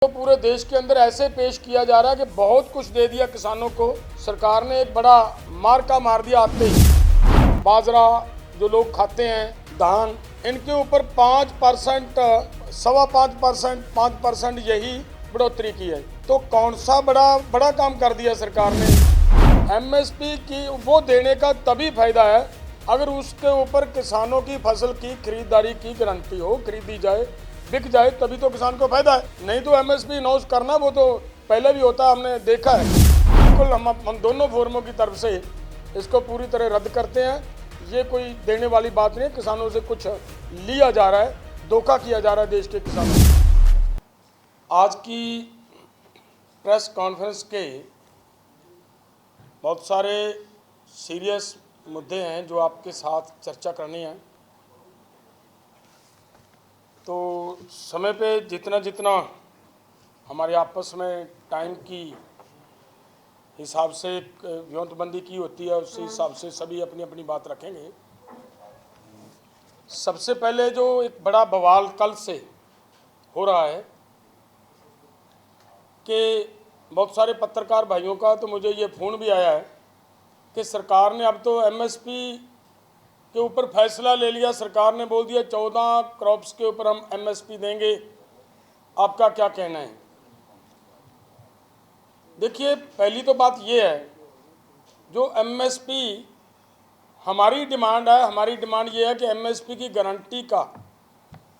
तो पूरे देश के अंदर ऐसे पेश किया जा रहा है कि बहुत कुछ दे दिया किसानों को। सरकार ने एक बड़ा मार्का मार दिया आते ही। बाजरा जो लोग खाते हैं, धान, इनके ऊपर 5%, 5.25%, 5% यही बढ़ोतरी की है। तो कौन सा बड़ा काम कर दिया सरकार ने। एमएसपी की वो देने का तभी फायदा है अगर उसके ऊपर किसानों की फसल की खरीदारी की गारंटी हो, खरीदी जाए, बिक जाए, तभी तो किसान को फायदा है। नहीं तो एमएसपी अनाउंस करना वो तो पहले भी होता, हमने देखा है। बिल्कुल हम दोनों फोरमों की तरफ से इसको पूरी तरह रद्द करते हैं। ये कोई देने वाली बात नहीं है। किसानों से कुछ लिया जा रहा है, धोखा किया जा रहा है देश के किसानों से। आज की प्रेस कॉन्फ्रेंस के बहुत सारे सीरियस मुद्दे हैं जो आपके साथ चर्चा करनी है। तो समय पे जितना हमारे आपस में टाइम की हिसाब से व्योमबंदी की होती है, उसी हिसाब से सभी अपनी अपनी बात रखेंगे। सबसे पहले जो एक बड़ा बवाल कल से हो रहा है कि बहुत सारे पत्रकार भाइयों का तो मुझे ये फ़ोन भी आया है कि सरकार ने अब तो एमएसपी के ऊपर फैसला ले लिया। सरकार ने बोल दिया 14 क्रॉप्स के ऊपर हम एमएसपी देंगे। आपका क्या कहना है? देखिए, पहली तो बात ये है, जो एमएसपी हमारी डिमांड है, हमारी डिमांड ये है कि एमएसपी की गारंटी का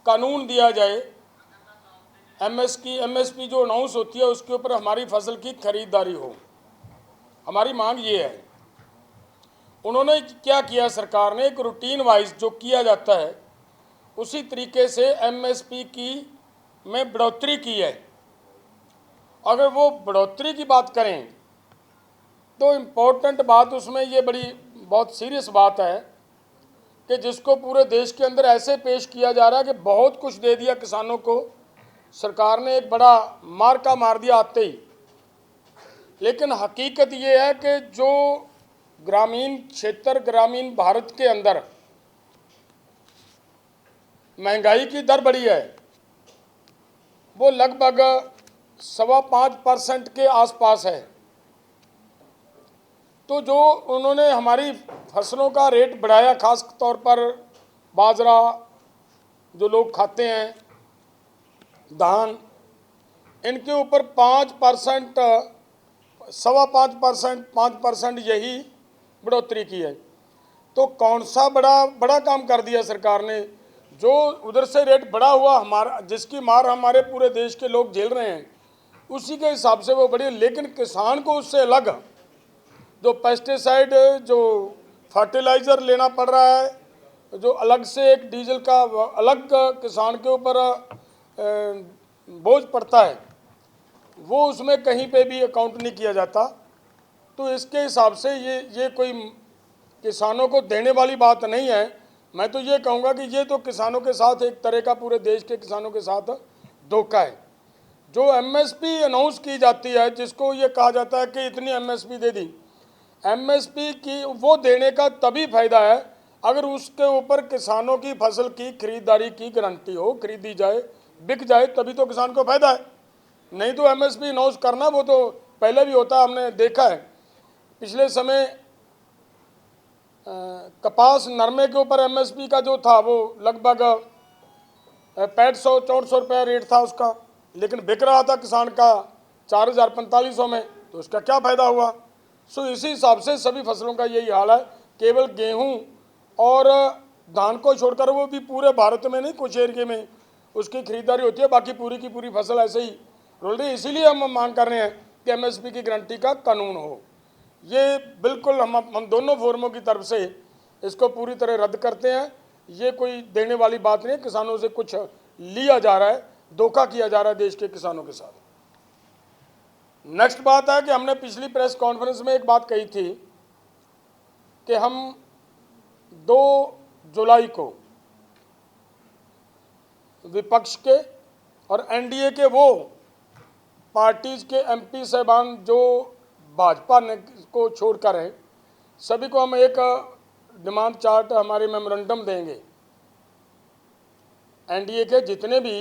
कानून दिया जाए। एमएसपी जो अनाउंस होती है उसके ऊपर हमारी फसल की खरीदारी हो। हमारी मांग ये है। उन्होंने क्या किया, सरकार ने एक रूटीन वाइज जो किया जाता है उसी तरीके से एमएसपी की में बढ़ोतरी की है। अगर वो बढ़ोतरी की बात करें तो इम्पोर्टेंट बात उसमें ये बहुत सीरियस बात है कि जिसको पूरे देश के अंदर ऐसे पेश किया जा रहा है कि बहुत कुछ दे दिया किसानों को। सरकार ने एक बड़ा मार्का मार दिया आते ही। लेकिन हकीकत ये है कि जो ग्रामीण क्षेत्र, ग्रामीण भारत के अंदर महंगाई की दर बढ़ी है, वो लगभग 5.25% के आसपास है। तो जो उन्होंने हमारी फसलों का रेट बढ़ाया, खास तौर पर बाजरा जो लोग खाते हैं, धान, इनके ऊपर 5%, 5.25% यही बढ़ोतरी की है। तो कौन सा बड़ा काम कर दिया सरकार ने। जो उधर से रेट बढ़ा हुआ हमारा, जिसकी मार हमारे पूरे देश के लोग झेल रहे हैं, उसी के हिसाब से वो बढ़ी। लेकिन किसान को उससे अलग जो पेस्टिसाइड, जो फर्टिलाइज़र लेना पड़ रहा है, जो अलग से एक डीजल का अलग किसान के ऊपर बोझ पड़ता है, वो उसमें कहीं पे भी अकाउंट नहीं किया जाता। तो इसके हिसाब से ये कोई किसानों को देने वाली बात नहीं है। मैं तो ये कहूँगा कि ये तो किसानों के साथ एक तरह का, पूरे देश के किसानों के साथ धोखा है। जो एमएसपी अनाउंस की जाती है, जिसको ये कहा जाता है कि इतनी एमएसपी दे दी, एमएसपी की वो देने का तभी फायदा है अगर उसके ऊपर किसानों की फसल की खरीदारी की गारंटी हो, खरीदी जाए, बिक जाए, तभी तो किसान को फायदा है। नहीं तो एमएसपी अनाउंस करना वो तो पहले भी होता, हमने देखा है। पिछले समय कपास, नरमे के ऊपर एमएसपी का जो था वो लगभग 6500-6400 रुपया रेट था उसका, लेकिन बिक रहा था किसान का 4000-4500 में। तो उसका क्या फ़ायदा हुआ। सो इसी हिसाब से सभी फसलों का यही हाल है। केवल गेहूं और धान को छोड़कर, वो भी पूरे भारत में नहीं, कुछ एरिया में उसकी खरीदारी होती है, बाकी पूरी की पूरी फसल ऐसे ही रोल रही है। इसीलिए हम मांग कर रहे हैं कि एमएसपी की गारंटी का कानून हो। ये बिल्कुल हम दोनों फोरमों की तरफ से इसको पूरी तरह रद्द करते हैं। ये कोई देने वाली बात नहीं है। किसानों से कुछ लिया जा रहा है, धोखा किया जा रहा है देश के किसानों के साथ। नेक्स्ट बात है कि हमने पिछली प्रेस कॉन्फ्रेंस में एक बात कही थी कि हम 2 जुलाई को विपक्ष के और एनडीए के वो पार्टीज के एमपी साहबान जो भाजपा ने को छोड़कर हैं, सभी को हम एक डिमांड चार्ट, हमारे मेमोरेंडम देंगे। एनडीए के जितने भी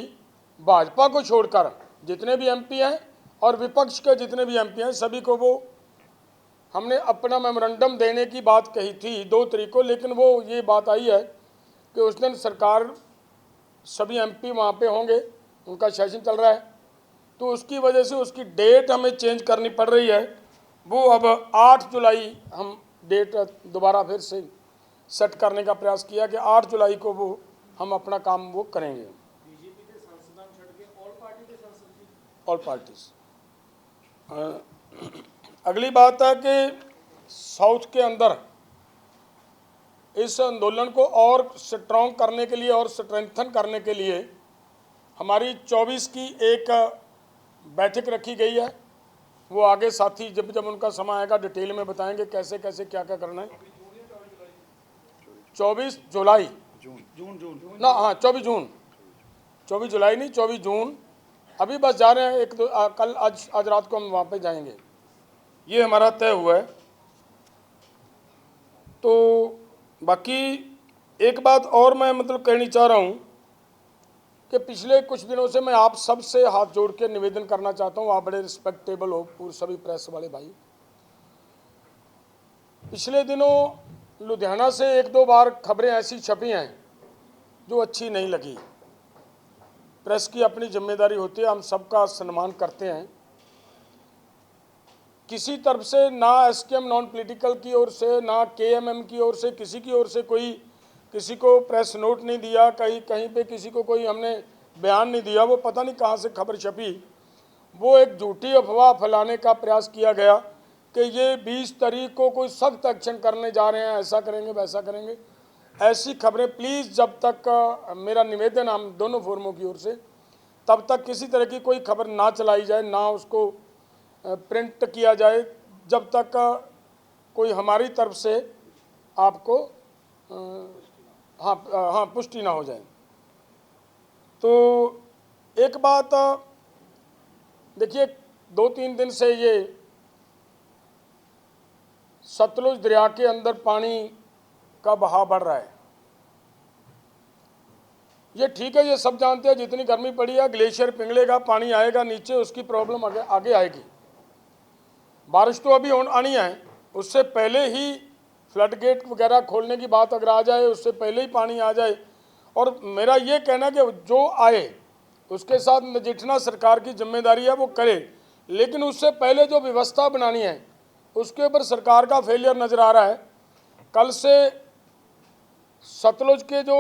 भाजपा को छोड़कर जितने भी एमपी हैं और विपक्ष के जितने भी एमपी हैं सभी को वो हमने अपना मेमोरेंडम देने की बात कही थी 2 तारीख को, लेकिन वो ये बात आई है कि उस दिन सरकार सभी एमपी वहाँ पे होंगे, उनका सेशन चल रहा है, तो उसकी वजह से उसकी डेट हमें चेंज करनी पड़ रही है। वो अब 8 जुलाई हम डेट दोबारा फिर से सेट करने का प्रयास किया कि 8 जुलाई को वो हम अपना काम वो करेंगे। बीजेपी के सांसदां छड़ के ऑल पार्टी के सांसद जी, ऑल पार्टीज। अगली बात है कि साउथ के अंदर इस आंदोलन को और स्ट्रॉन्ग करने के लिए और स्ट्रेंथन करने के लिए हमारी 24 की एक बैठक रखी गई है। वो आगे साथी जब जब उनका समय आएगा डिटेल में बताएंगे कैसे कैसे क्या क्या करना है। 24 जुलाई जून ना, हाँ 24 जून, 24 जुलाई नहीं 24 जून। अभी बस जा रहे हैं, एक दो कल आज रात को हम वहाँ पे जाएंगे, ये हमारा तय हुआ है। तो बाकी एक बात और मैं मतलब कहनी चाह रहा हूँ कि पिछले कुछ दिनों से मैं आप सब से हाथ जोड़ के निवेदन करना चाहता हूँ, आप बड़े रिस्पेक्टेबल हो पूरे सभी प्रेस वाले भाई। पिछले दिनों लुधियाना से 1-2 बार खबरें ऐसी छपी हैं जो अच्छी नहीं लगी। प्रेस की अपनी जिम्मेदारी होती है, हम सबका सम्मान करते हैं। किसी तरफ से ना एसकेएम नॉन पॉलिटिकल की ओर से ना केएमएम की ओर से किसी की ओर से कोई किसी को प्रेस नोट नहीं दिया, कहीं पे किसी को कोई हमने बयान नहीं दिया। वो पता नहीं कहाँ से खबर छपी, वो एक झूठी अफवाह फैलाने का प्रयास किया गया कि ये 20 तारीख को कोई सख्त एक्शन करने जा रहे हैं, ऐसा करेंगे वैसा करेंगे। ऐसी खबरें प्लीज़, जब तक मेरा निवेदन हम दोनों फोरमों की ओर से, तब तक किसी तरह की कोई खबर ना चलाई जाए, ना उसको प्रिंट किया जाए, जब तक कोई हमारी तरफ से आपको हाँ पुष्टि ना हो जाए। तो एक बात देखिए, 2-3 दिन से ये सतलुज दरिया के अंदर पानी का बहाव बढ़ रहा है। ये ठीक है, ये सब जानते हैं, जितनी गर्मी पड़ी है ग्लेशियर पिघलेगा, पानी आएगा नीचे, उसकी प्रॉब्लम आगे आएगी। बारिश तो अभी आनी है, उससे पहले ही फ्लड गेट वगैरह खोलने की बात अगर आ जाए, उससे पहले ही पानी आ जाए। और मेरा ये कहना कि जो आए उसके साथ नजिठना सरकार की जिम्मेदारी है, वो करे, लेकिन उससे पहले जो व्यवस्था बनानी है उसके ऊपर सरकार का फेलियर नज़र आ रहा है। कल से सतलुज के जो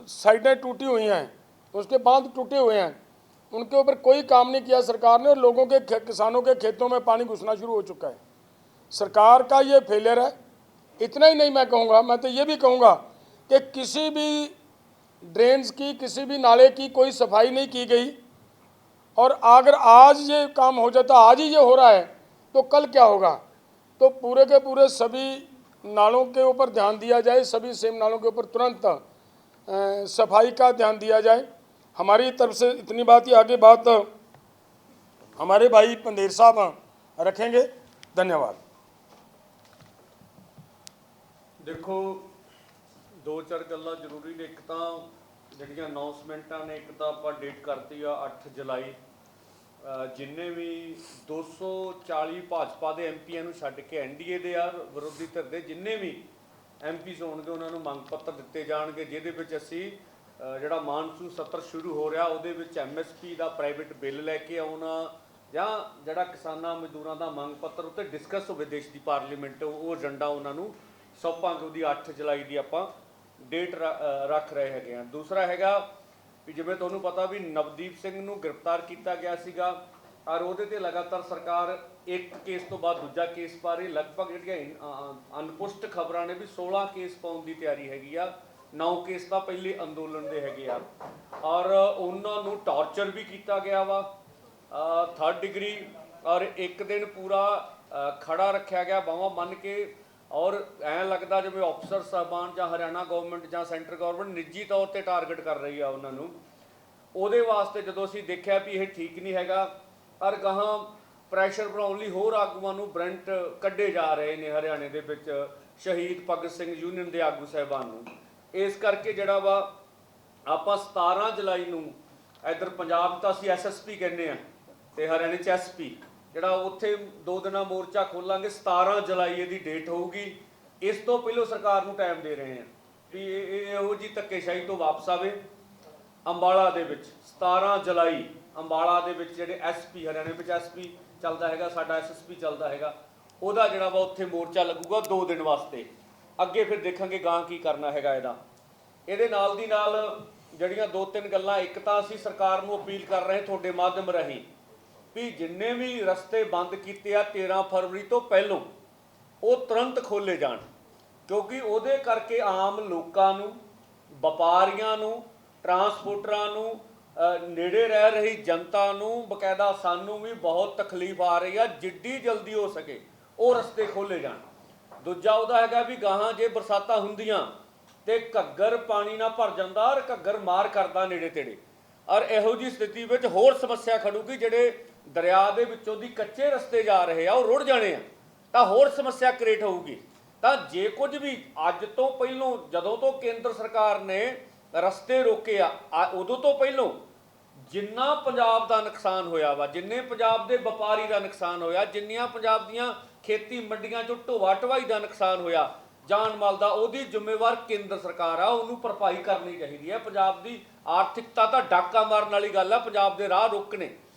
साइडें टूटी हुई हैं, उसके बांध टूटे हुए हैं, उनके ऊपर कोई काम नहीं किया सरकार ने, और लोगों के किसानों के खेतों में पानी घुसना शुरू हो चुका है। सरकार का ये फेलियर है। इतना ही नहीं मैं कहूँगा, मैं तो ये भी कहूँगा कि किसी भी ड्रेन्स की, किसी भी नाले की कोई सफाई नहीं की गई। और अगर आज ये काम हो जाता, आज ही ये हो रहा है, तो कल क्या होगा। तो पूरे के पूरे सभी नालों के ऊपर ध्यान दिया जाए, सभी सेम नालों के ऊपर तुरंत सफाई का ध्यान दिया जाए। हमारी तरफ से इतनी बात ही, आगे बात हमारे भाई पंदेर साहब रखेंगे। धन्यवाद। देखो, 2-4 गल्लां जरूरी ने। एक तो ਜਿਹੜੀਆਂ ਅਨਾਉਂਸਮੈਂਟਾਂ ਨੇ, ਇੱਕ ਤਾਂ ਆਪਾਂ ਡੇਟ ਕਰਤੀ ਆ 8 ਜੁਲਾਈ। ਜਿੰਨੇ ਵੀ 240 ਭਾਜਪਾ ਦੇ ਐਮਪੀਆਂ ਨੂੰ ਛੱਡ ਕੇ ਐਨਡੀਏ ਦੇ ਆ ਵਿਰੋਧੀ ਧਿਰ ਦੇ ਜਿੰਨੇ ਵੀ ਐਮਪੀਸ ਹੋਣਗੇ ਉਹਨਾਂ ਨੂੰ ਮੰਗ ਪੱਤਰ ਦਿੱਤੇ ਜਾਣਗੇ, ਜਿਹਦੇ ਵਿੱਚ ਅਸੀਂ ਜਿਹੜਾ ਮਾਨਸੂਨ ਸੱਤਰ ਸ਼ੁਰੂ ਹੋ ਰਿਹਾ ਉਹਦੇ ਵਿੱਚ ਐਮਐਸਪੀ ਦਾ ਪ੍ਰਾਈਵੇਟ ਬਿੱਲ ਲੈ ਕੇ ਆਉਣਾ, ਜਾਂ ਜਿਹੜਾ ਕਿਸਾਨਾਂ ਮਜ਼ਦੂਰਾਂ ਦਾ ਮੰਗ ਪੱਤਰ ਉੱਤੇ ਡਿਸਕਸ ਹੋਵੇ ਦੇਸ਼ ਦੀ ਪਾਰਲੀਮੈਂਟ, ਉਹ ਏਜੰਡਾ ਉਹਨਾਂ ਨੂੰ ਸੌਂਪਾਂਗੇ। ਉਹਦੀ 8 ਜੁਲਾਈ ਦੀ ਆਪਾਂ ਡੇਟ ਰੱਖ ਰਹੇ ਹੈਗੇ ਆ। ਦੂਸਰਾ ਹੈਗਾ ਵੀ ਜਿਵੇਂ ਤੁਹਾਨੂੰ ਪਤਾ ਵੀ ਨਵਦੀਪ ਸਿੰਘ ਨੂੰ ਗ੍ਰਿਫਤਾਰ ਕੀਤਾ ਗਿਆ ਸੀਗਾ, ਔਰ ਉਹਦੇ ਤੇ ਲਗਾਤਾਰ ਸਰਕਾਰ ਇੱਕ ਕੇਸ ਤੋਂ ਬਾਅਦ ਦੂਜਾ ਕੇਸ ਪਾ ਰਹੀ। ਲਗਭਗ ਜਿਹੜੀਆਂ ਅਨਪੁਸ਼ਟ ਖਬਰਾਂ ਨੇ ਵੀ 16 ਕੇਸ ਪਾਉਣ ਦੀ ਤਿਆਰੀ ਹੈਗੀ ਆ। 9 ਕੇਸ ਤਾਂ ਪਹਿਲੇ ਅੰਦੋਲਨ ਦੇ ਹੈਗੇ ਆ, ਔਰ ਉਹਨਾਂ ਨੂੰ ਟਾਰਚਰ ਵੀ ਕੀਤਾ ਗਿਆ ਵਾ 3rd ਡਿਗਰੀ, ਔਰ ਇੱਕ ਦਿਨ ਪੂਰਾ ਖੜਾ ਰੱਖਿਆ ਗਿਆ ਬਾਹਾਂ ਬੰਨ੍ਹ ਕੇ। ਔਰ ਐਂ ਲੱਗਦਾ ਜਿਵੇਂ ਅਫਸਰ ਸਾਹਿਬਾਨ ਜਾਂ ਹਰਿਆਣਾ ਗਵਰਨਮੈਂਟ ਜਾਂ ਸੈਂਟਰ ਗਵਰਨਮੈਂਟ ਨਿੱਜੀ ਤੌਰ 'ਤੇ ਟਾਰਗੇਟ ਕਰ ਰਹੀ ਆ ਉਹਨਾਂ ਨੂੰ। ਉਹਦੇ ਵਾਸਤੇ ਜਦੋਂ ਅਸੀਂ ਦੇਖਿਆ ਵੀ ਇਹ ਠੀਕ ਨਹੀਂ ਹੈਗਾ, ਔਰ ਗਾਹਾਂ ਪ੍ਰੈਸ਼ਰ ਬਣਾਉਣ ਲਈ ਹੋਰ ਆਗੂਆਂ ਨੂੰ ਬ੍ਰੈਂਟ ਕੱਢੇ ਜਾ ਰਹੇ ਨੇ ਹਰਿਆਣੇ ਦੇ ਵਿੱਚ, ਸ਼ਹੀਦ ਭਗਤ ਸਿੰਘ ਯੂਨੀਅਨ ਦੇ ਆਗੂ ਸਾਹਿਬਾਨ ਨੂੰ। ਇਸ ਕਰਕੇ ਜਿਹੜਾ ਵਾ ਆਪਾਂ 17 ਜੁਲਾਈ ਨੂੰ ਇੱਧਰ ਪੰਜਾਬ ਤਾਂ ਅਸੀਂ ਐਸਐਸਪੀ ਕਹਿੰਦੇ ਆ ਤੇ ਹਰਿਆਣੇ 'ਚ ਐਸਪੀ, ਜਿਹੜਾ ਉੱਥੇ 2 ਦਿਨਾਂ ਮੋਰਚਾ ਖੋਲਾਂਗੇ। 17 ਜੁਲਾਈ ਇਹਦੀ ਡੇਟ ਹੋਊਗੀ। ਇਸ ਤੋਂ ਪਹਿਲਾਂ ਸਰਕਾਰ ਨੂੰ ਟਾਈਮ ਦੇ ਰਹੇ ਆ ਵੀ ਇਹੋ ਜੀ ਧੱਕੇਸ਼ਾਹੀ ਤੋਂ ਵਾਪਸ ਆਵੇ। ਅੰਬਾਲਾ ਦੇ ਵਿੱਚ 17 ਜੁਲਾਈ ਅੰਬਾਲਾ ਦੇ ਵਿੱਚ ਜਿਹੜੇ ਐਸਪੀ, ਹਰਿਆਣੇ ਵਿੱਚ ਐਸਪੀ ਚੱਲਦਾ ਹੈਗਾ, ਸਾਡਾ ਐਸਐਸਪੀ ਚੱਲਦਾ ਹੈਗਾ, ਉਹਦਾ ਜਿਹੜਾ ਵਾ ਉੱਥੇ ਮੋਰਚਾ ਲੱਗੂਗਾ 2 ਦਿਨ ਵਾਸਤੇ। ਅੱਗੇ ਫਿਰ ਦੇਖਾਂਗੇ ਗਾਂ ਕੀ ਕਰਨਾ ਹੈਗਾ ਇਹਦਾ। ਇਹਦੇ ਨਾਲ ਦੀ ਨਾਲ ਜਿਹੜੀਆਂ 2-3 ਗੱਲਾਂ, ਇੱਕ ਤਾਂ ਅਸੀਂ ਸਰਕਾਰ ਨੂੰ ਅਪੀਲ ਕਰ ਰਹੇ ਤੁਹਾਡੇ ਮਾਧਿਅਮ ਰਾਹੀਂ ਵੀ ਜਿੰਨੇ ਵੀ ਰਸਤੇ ਬੰਦ ਕੀਤੇ ਆ 13 ਫਰਵਰੀ ਤੋਂ ਪਹਿਲੋਂ ਉਹ ਤੁਰੰਤ ਖੋਲ੍ਹੇ ਜਾਣ, ਕਿਉਂਕਿ ਉਹਦੇ ਕਰਕੇ ਆਮ ਲੋਕਾਂ ਨੂੰ, ਵਪਾਰੀਆਂ ਨੂੰ, ਟਰਾਂਸਪੋਰਟਰਾਂ ਨੂੰ, ਨੇੜੇ ਰਹਿ ਰਹੀ ਜਨਤਾ ਨੂੰ, ਬਕਾਇਦਾ ਸਾਨੂੰ ਵੀ ਬਹੁਤ ਤਕਲੀਫ ਆ ਰਹੀ ਆ। ਜਿੱਡੀ ਜਲਦੀ ਹੋ ਸਕੇ ਉਹ ਰਸਤੇ ਖੋਲ੍ਹੇ ਜਾਣ। ਦੂਜਾ ਉਹਦਾ ਹੈਗਾ ਵੀ ਗਾਹਾਂ ਜੇ ਬਰਸਾਤਾਂ ਹੁੰਦੀਆਂ ਤੇ ਘੱਗਰ ਪਾਣੀ ਨਾਲ ਭਰ ਜਾਂਦਾ ਔਰ ਘੱਗਰ ਮਾਰ ਕਰਦਾ ਨੇੜੇ ਤੇੜੇ, ਔਰ ਇਹੋ ਜਿਹੀ ਸਥਿਤੀ ਵਿੱਚ ਹੋਰ ਸਮੱਸਿਆ ਖੜੂਗੀ। ਜਿਹੜੇ ਦਰਿਆ ਦੇ ਵਿੱਚੋਂ ਦੀ ਕੱਚੇ ਰਸਤੇ ਜਾ ਰਹੇ ਆ ਉਹ ਰੁੜ ਜਾਣੇ ਆ, ਤਾਂ ਹੋਰ ਸਮੱਸਿਆ ਕ੍ਰੀਏਟ ਹੋਊਗੀ। ਤਾਂ ਜੇ ਕੁਝ ਵੀ ਅੱਜ ਤੋਂ ਪਹਿਲੋਂ, ਜਦੋਂ ਤੋਂ ਕੇਂਦਰ ਸਰਕਾਰ ਨੇ ਰਸਤੇ ਰੋਕੇ ਆ, ਉਦੋਂ ਤੋਂ ਪਹਿਲੋਂ ਜਿੰਨਾ ਪੰਜਾਬ ਦਾ ਨੁਕਸਾਨ ਹੋਇਆ ਵਾ, ਜਿੰਨੇ ਪੰਜਾਬ ਦੇ ਵਪਾਰੀ ਦਾ ਨੁਕਸਾਨ ਹੋਇਆ, ਜਿੰਨੀਆਂ ਪੰਜਾਬ ਦੀਆਂ ਖੇਤੀ ਮੰਡੀਆਂ 'ਚੋਂ ਢੋਆ ਢਵਾਈ ਦਾ ਨੁਕਸਾਨ ਹੋਇਆ, ਜਾਨ ਮਾਲ ਦਾ, ਉਹਦੀ ਜ਼ਿੰਮੇਵਾਰ ਕੇਂਦਰ ਸਰਕਾਰ ਆ। ਉਹਨੂੰ ਭਰਪਾਈ ਕਰਨੀ ਚਾਹੀਦੀ ਹੈ। ਪੰਜਾਬ ਦੀ ਆਰਥਿਕਤਾ ਤਾਂ ਡਾਕਾ ਮਾਰਨ ਵਾਲੀ ਗੱਲ ਆ, ਪੰਜਾਬ ਦੇ ਰਾਹ ਰੋਕਣੇ।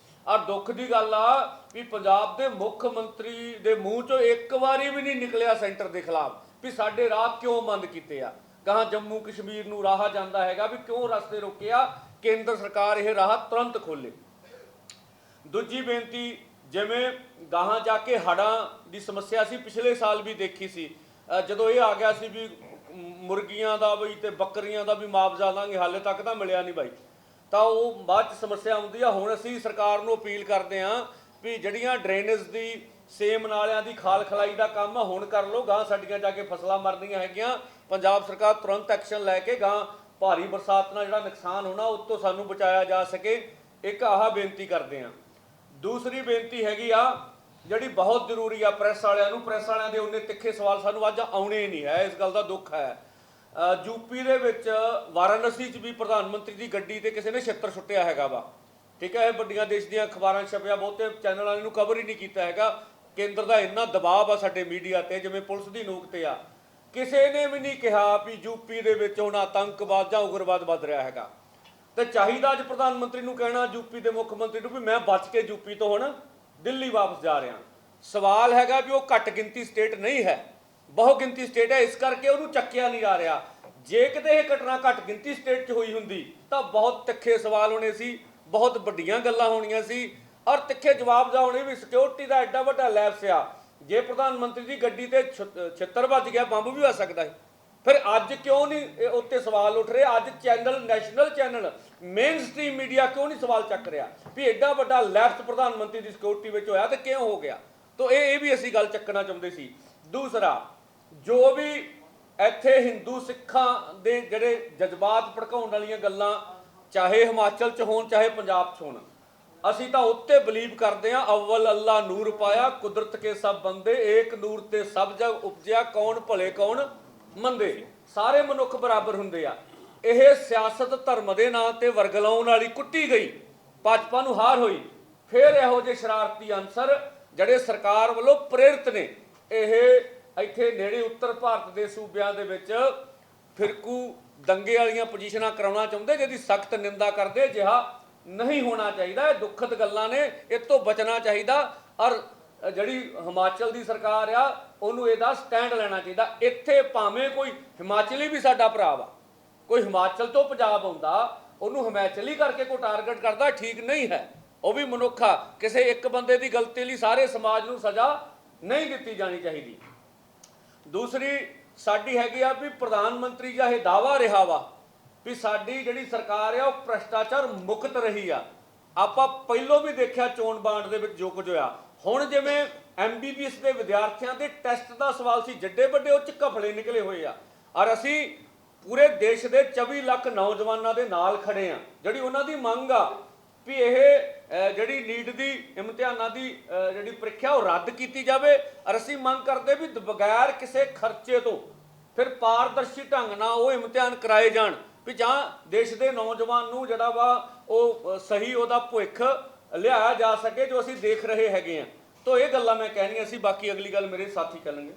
ਔਰ ਦੁੱਖ ਦੀ ਗੱਲ ਆ ਵੀ ਪੰਜਾਬ ਦੇ ਮੁੱਖ ਮੰਤਰੀ ਦੇ ਮੂੰਹ 'ਚੋਂ ਇੱਕ ਵਾਰੀ ਵੀ ਨਹੀਂ ਨਿਕਲਿਆ ਸੈਂਟਰ ਦੇ ਖਿਲਾਫ ਵੀ ਸਾਡੇ ਰਾਹ ਕਿਉਂ ਬੰਦ ਕੀਤੇ ਆ। ਗਾਹਾਂ ਜੰਮੂ ਕਸ਼ਮੀਰ ਨੂੰ ਰਾਹ ਜਾਂਦਾ ਹੈਗਾ ਵੀ ਕਿਉਂ ਰਸਤੇ ਰੋਕੇ ਆ। ਕੇਂਦਰ ਸਰਕਾਰ ਇਹ ਰਾਹ ਤੁਰੰਤ ਖੋਲੇ। ਦੂਜੀ ਬੇਨਤੀ, ਜਿਵੇਂ ਗਾਹਾਂ ਜਾ ਕੇ ਹੜ੍ਹਾਂ ਦੀ ਸਮੱਸਿਆ ਸੀ, ਪਿਛਲੇ ਸਾਲ ਵੀ ਦੇਖੀ ਸੀ, ਜਦੋਂ ਇਹ ਆ ਗਿਆ ਸੀ ਵੀ ਮੁਰਗੀਆਂ ਦਾ ਵੀ ਤੇ ਬੱਕਰੀਆਂ ਦਾ ਵੀ ਮੁਆਵਜ਼ਾ ਦਾਂਗੇ, ਹਾਲੇ ਤੱਕ ਤਾਂ ਮਿਲਿਆ ਨਹੀਂ ਬਾਈ। ਤਾਂ ਉਹ ਬਾਅਦ 'ਚ ਸਮੱਸਿਆ ਆਉਂਦੀ ਆ। ਹੁਣ ਅਸੀਂ ਸਰਕਾਰ ਨੂੰ ਅਪੀਲ ਕਰਦੇ ਹਾਂ ਵੀ ਜਿਹੜੀਆਂ ਡਰੇਨੇਜ ਦੀ, ਸੇਮ ਨਾਲਿਆਂ ਦੀ ਖਾਲ ਖਲਾਈ ਦਾ ਕੰਮ ਆ ਹੁਣ ਕਰ ਲਓ। ਗਾਂ ਸਾਡੀਆਂ ਜਾ ਕੇ ਫਸਲਾਂ ਮਰਦੀਆਂ ਹੈਗੀਆਂ। ਪੰਜਾਬ ਸਰਕਾਰ ਤੁਰੰਤ ਐਕਸ਼ਨ ਲੈ ਕੇ ਗਾਂ ਭਾਰੀ ਬਰਸਾਤ ਨਾਲ ਜਿਹੜਾ ਨੁਕਸਾਨ ਹੋਣਾ ਉਸ ਤੋਂ ਸਾਨੂੰ ਬਚਾਇਆ ਜਾ ਸਕੇ। ਇੱਕ ਆਹ ਬੇਨਤੀ ਕਰਦੇ ਹਾਂ। ਦੂਸਰੀ ਬੇਨਤੀ ਹੈਗੀ ਆ ਜਿਹੜੀ ਬਹੁਤ ਜ਼ਰੂਰੀ ਆ ਪ੍ਰੈਸ ਵਾਲਿਆਂ ਨੂੰ। ਪ੍ਰੈਸ ਵਾਲਿਆਂ ਦੇ ਉਹਨੇ ਤਿੱਖੇ ਸਵਾਲ ਸਾਨੂੰ ਅੱਜ ਆਉਣੇ ਨਹੀਂ ਹੈ, ਇਸ ਗੱਲ ਦਾ ਦੁੱਖ ਹੈ। ਯੂਪੀ ਦੇ ਵਿੱਚ ਵਾਰਾਣਸੀ 'ਚ ਵੀ ਪ੍ਰਧਾਨ ਮੰਤਰੀ ਦੀ ਗੱਡੀ ਤੇ ਕਿਸੇ ਨੇ ਛਿੱਤਰ ਸੁੱਟਿਆ ਹੈਗਾ ਵਾ, ਠੀਕ ਹੈ। ਇਹ ਵੱਡੀਆਂ ਦੇਸ਼ ਦੀਆਂ ਅਖਬਾਰਾਂ 'ਚ ਛਪਿਆ, ਬਹੁਤੇ ਚੈਨਲ ਵਾਲਿਆਂ ਨੂੰ ਕਵਰ ਹੀ ਨਹੀਂ ਕੀਤਾ ਹੈਗਾ। ਕੇਂਦਰ ਦਾ ਇੰਨਾ ਦਬਾਅ ਆ ਸਾਡੇ ਮੀਡੀਆ ਤੇ, ਜਿਵੇਂ ਪੁਲਿਸ ਦੀ ਨੋਕ ਤੇ ਆ। ਕਿਸੇ ਨੇ ਵੀ ਨਹੀਂ ਕਿਹਾ ਵੀ ਯੂਪੀ ਦੇ ਵਿੱਚ ਹੁਣ ਆਤੰਕਵਾਦ ਜਾਂ ਉਗਰਵਾਦ ਵੱਧ ਰਿਹਾ ਹੈਗਾ। ਤੇ ਚਾਹੀਦਾ ਅੱਜ ਪ੍ਰਧਾਨ ਮੰਤਰੀ ਨੂੰ ਕਹਿਣਾ, ਯੂਪੀ ਦੇ ਮੁੱਖ ਮੰਤਰੀ ਨੂੰ, ਵੀ ਮੈਂ ਬਚ ਕੇ ਯੂਪੀ ਤੋਂ ਹੁਣ ਦਿੱਲੀ ਵਾਪਸ ਜਾ ਰਿਹਾ। ਸਵਾਲ ਹੈਗਾ ਵੀ ਉਹ ਘੱਟ ਗਿਣਤੀ ਸਟੇਟ ਨਹੀਂ ਹੈ, ਬਹੁ ਗਿਣਤੀ ਸਟੇਟ ਹੈ, ਇਸ ਕਰਕੇ ਉਹਨੂੰ ਚੱਕਿਆ ਨਹੀਂ ਜਾ ਰਿਹਾ। ਜੇ ਕਿਤੇ ਇਹ ਘਟਨਾ ਘੱਟ ਗਿਣਤੀ ਸਟੇਟ 'ਚ ਹੋਈ ਹੁੰਦੀ ਤਾਂ ਬਹੁਤ ਤਿੱਖੇ ਸਵਾਲ ਹੋਣੇ ਸੀ, ਬਹੁਤ ਵੱਡੀਆਂ ਗੱਲਾਂ ਹੋਣੀਆਂ ਸੀ ਔਰ ਤਿੱਖੇ ਜਵਾਬ ਹੋਣੇ ਵੀ ਸਿਕਿਉਰਿਟੀ ਦਾ ਐਡਾ ਵੱਡਾ ਲੈਪਸ ਆ। ਜੇ ਪ੍ਰਧਾਨ ਮੰਤਰੀ ਦੀ ਗੱਡੀ ਤੇ ਛਿੱਤਰ ਵੱਜ ਗਿਆ, ਬੰਬ ਵੀ ਹੋ ਸਕਦਾ ਹੈ। ਫਿਰ ਅੱਜ ਕਿਉਂ ਨਹੀਂ ਉੱਤੇ ਸਵਾਲ ਉੱਠ ਰਹੇ? ਅੱਜ channel, national channel, main stream media ਕਿਉਂ ਨਹੀਂ ਸਵਾਲ ਚੱਕ ਰਿਹਾ ਵੀ ਐਡਾ ਵੱਡਾ ਲੈਪਸ ਪ੍ਰਧਾਨ ਮੰਤਰੀ ਦੀ ਸਿਕਿਉਰਿਟੀ ਵਿੱਚ ਹੋਇਆ ਤੇ ਕਿਉਂ ਹੋ ਗਿਆ? ਤਾਂ ਇਹ ਵੀ ਅਸੀਂ ਗੱਲ ਚੱਕਣਾ ਚਾਹੁੰਦੇ ਸੀ। ਦੂਸਰਾ, ਜੋ ਵੀ ਇੱਥੇ ਹਿੰਦੂ ਸਿੱਖਾਂ ਦੇ ਜਿਹੜੇ ਜਜ਼ਬਾਤ ਭੜਕਾਉਣ ਵਾਲੀਆਂ ਗੱਲਾਂ, ਚਾਹੇ ਹਿਮਾਚਲ 'ਚ ਹੋਣ ਚਾਹੇ ਪੰਜਾਬ 'ਚ ਹੋਣ, ਅਸੀਂ ਤਾਂ ਉੱਤੇ ਬਲੀਵ ਕਰਦੇ ਹਾਂ। ਅਵਲ ਅੱਲਾ ਨੂਰ ਪਾਇਆ, ਕੁਦਰਤ ਕੇ ਸਭ ਬੰਦੇ, ਏਕ ਨੂਰ ਤੇ ਸਭ ਜਗ ਉਪਜਿਆ, ਕੌਣ ਭਲੇ ਕੌਣ ਮੰਦੇ, ਸਾਰੇ ਮਨੁੱਖ ਬਰਾਬਰ ਹੁੰਦੇ ਆ। ਇਹ ਸਿਆਸਤ ਧਰਮ ਦੇ ਨਾਂ ਤੇ ਵਰਗਲਾਉਣ ਵਾਲੀ ਕੁੱਟੀ ਗਈ, ਭਾਜਪਾ ਨੂੰ ਹਾਰ ਹੋਈ। ਫਿਰ ਇਹੋ ਜਿਹੇ ਸ਼ਰਾਰਤੀ ਅਨਸਰ ਜਿਹੜੇ ਸਰਕਾਰ ਵੱਲੋਂ ਪ੍ਰੇਰਿਤ ਨੇ, ਇਹ ਇੱਥੇ ਨੇੜੇ ਉੱਤਰ ਭਾਰਤ ਦੇ ਸੂਬਿਆਂ ਦੇ ਵਿੱਚ ਫਿਰਕੂ ਦੰਗੇ ਵਾਲੀਆਂ ਪੋਜੀਸ਼ਨਾਂ ਕਰਾਉਣਾ ਚਾਹੁੰਦੇ, ਜਿਹਦੀ ਸਖਤ ਨਿੰਦਾ ਕਰਦੇ। ਅਜਿਹਾ ਨਹੀਂ ਹੋਣਾ ਚਾਹੀਦਾ। ਇਹ ਦੁਖਦ ਗੱਲਾਂ ਨੇ, ਇਹ ਤੋਂ ਬਚਣਾ ਚਾਹੀਦਾ। ਔਰ ਜਿਹੜੀ ਹਿਮਾਚਲ ਦੀ ਸਰਕਾਰ ਆ ਉਹਨੂੰ ਇਹਦਾ ਸਟੈਂਡ ਲੈਣਾ ਚਾਹੀਦਾ। ਇੱਥੇ ਭਾਵੇਂ ਕੋਈ ਹਿਮਾਚਲੀ ਵੀ ਸਾਡਾ ਭਰਾ ਵਾ, ਕੋਈ ਹਿਮਾਚਲ ਤੋਂ ਪੰਜਾਬ ਆਉਂਦਾ, ਉਹਨੂੰ ਹਿਮਾਚਲੀ ਕਰਕੇ ਕੋਈ ਟਾਰਗੇਟ ਕਰਦਾ, ਠੀਕ ਨਹੀਂ ਹੈ। ਉਹ ਵੀ ਮਨੁੱਖ ਆ। ਕਿਸੇ ਇੱਕ ਬੰਦੇ ਦੀ ਗਲਤੀ ਲਈ ਸਾਰੇ ਸਮਾਜ ਨੂੰ ਸਜ਼ਾ ਨਹੀਂ ਦਿੱਤੀ ਜਾਣੀ ਚਾਹੀਦੀ। ਦੂਸਰੀ ਸਾਡੀ ਹੈਗੀ ਆ ਵੀ ਪ੍ਰਧਾਨ ਮੰਤਰੀ ਦਾ ਇਹ ਦਾਅਵਾ ਰਿਹਾ ਵਾ ਵੀ ਸਾਡੀ ਜਿਹੜੀ ਸਰਕਾਰ ਆ ਉਹ ਭ੍ਰਿਸ਼ਟਾਚਾਰ ਮੁਕਤ ਰਹੀ ਆ। ਆਪਾਂ ਪਹਿਲੋਂ ਵੀ ਦੇਖਿਆ ਚੋਣ ਬਾਂਡ ਦੇ ਵਿੱਚ ਜੋ ਕੁਝ ਹੋਇਆ। ਹੁਣ ਜਿਵੇਂ MBBS ਦੇ ਵਿਦਿਆਰਥੀਆਂ ਦੇ ਟੈਸਟ ਦਾ ਸਵਾਲ ਸੀ, ਜੱਡੇ ਵੱਡੇ ਉਹ 'ਚ ਘਪਲੇ ਨਿਕਲੇ ਹੋਏ ਆ। ਔਰ ਅਸੀਂ ਪੂਰੇ ਦੇਸ਼ ਦੇ 24 ਲੱਖ ਨੌਜਵਾਨਾਂ ਦੇ ਨਾਲ ਖੜੇ ਆ, ਜਿਹੜੀ ਉਹਨਾਂ ਦੀ ਮੰਗ ਆ ਵੀ ਇਹ ਜਿਹੜੀ ਨੀਟ ਦੀ ਇਮਤਿਹਾਨਾਂ ਦੀ ਜਿਹੜੀ ਪ੍ਰੀਖਿਆ ਉਹ ਰੱਦ ਕੀਤੀ ਜਾਵੇ। ਔਰ ਅਸੀਂ ਮੰਗ ਕਰਦੇ ਵੀ ਬਗੈਰ ਕਿਸੇ ਖਰਚੇ ਤੋਂ ਫਿਰ ਪਾਰਦਰਸ਼ੀ ਢੰਗ ਨਾਲ ਉਹ ਇਮਤਿਹਾਨ ਕਰਾਏ ਜਾਣ। ਵੀ ਜਾਂ ਦੇਸ਼ ਦੇ ਨੌਜਵਾਨ ਨੂੰ ਜਿਹੜਾ ਵਾ ਉਹ ਸਹੀ ਉਹਦਾ ਭਵਿੱਖ ਲਿਆਇਆ ਜਾ ਸਕੇ ਜੋ ਅਸੀਂ ਦੇਖ ਰਹੇ ਹੈਗੇ ਆ। ਤਾਂ ਇਹ ਗੱਲਾਂ ਮੈਂ ਕਹਿਣੀਆਂ ਸੀ, ਬਾਕੀ ਅਗਲੀ ਗੱਲ ਮੇਰੇ ਸਾਥੀ ਕਰਨਗੇ।